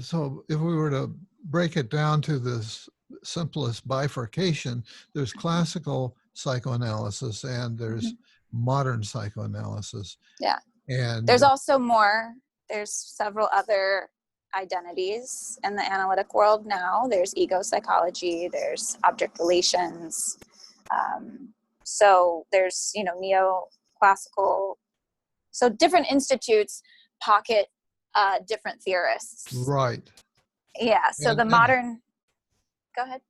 So if we were to break it down to this simplest bifurcation, there's classical psychoanalysis and there's modern psychoanalysis. Yeah. And There's also more. There's several other identities in the analytic world now. There's ego psychology, there's object relations. So there's, neoclassical. So different institutes pocket different theorists. right. Yeah. So the modern, go ahead.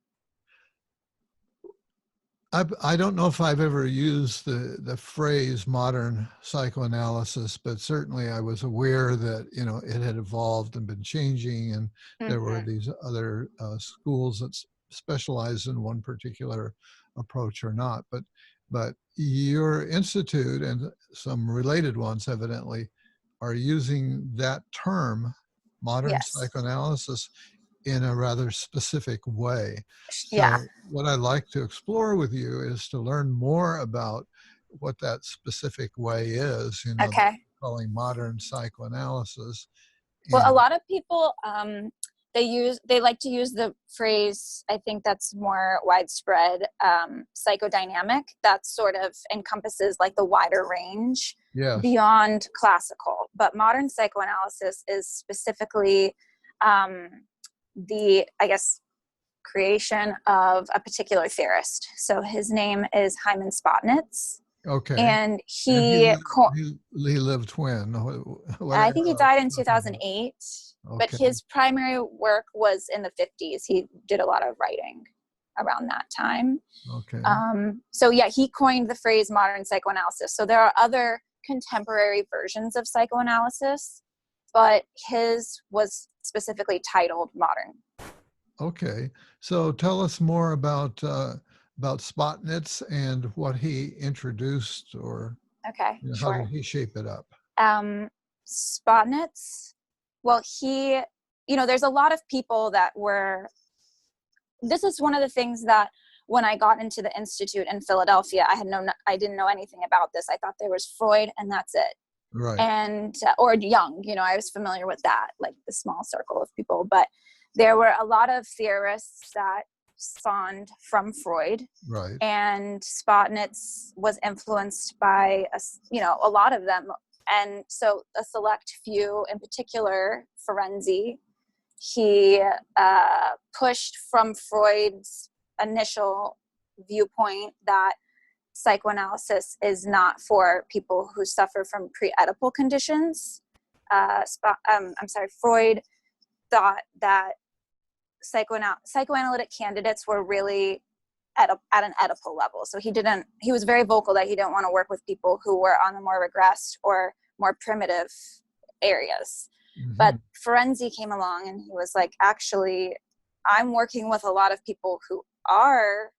I don't know if I've ever used the phrase modern psychoanalysis, but certainly I was aware that, it had evolved and been changing, and there were these other schools that specialize in one particular approach or not. But your institute and some related ones evidently are using that term, modern psychoanalysis, in a rather specific way. So what I'd like to explore with you is to learn more about what that specific way is, that we're calling modern psychoanalysis. Well, a lot of people, they like to use the phrase, I think that's more widespread, psychodynamic. That sort of encompasses like the wider range beyond classical. But modern psychoanalysis is specifically the, creation of a particular theorist. So his name is Hyman Spotnitz. Okay. And he lived when? I think he died in 2008. But his primary work was in the 50s. He did a lot of writing around that time. Okay. So he coined the phrase modern psychoanalysis. So there are other contemporary versions of psychoanalysis, but his was specifically titled modern. Okay. So tell us more about Spotnitz and what he introduced, or how did he shape it up? Spotnitz, well, he, there's a lot of people that this is one of the things that when I got into the Institute in Philadelphia, I didn't know anything about this. I thought there was Freud and that's it. Right. And, or Jung, I was familiar with that, like the small circle of people, but there were a lot of theorists that spawned from Freud. Right. And Spotnitz was influenced by, a lot of them. And so a select few, in particular, Ferenczi, he pushed from Freud's initial viewpoint that psychoanalysis is not for people who suffer from pre-Oedipal conditions. Freud thought that psychoanalytic candidates were really at an Oedipal level. So he was very vocal that he didn't want to work with people who were on the more regressed or more primitive areas. But Ferenczi came along and he was like, actually, I'm working with a lot of people who are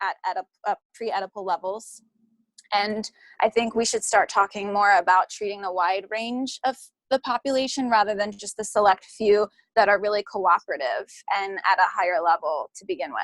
at pre-Oedipal levels. And I think we should start talking more about treating the wide range of the population rather than just the select few that are really cooperative and at a higher level to begin with.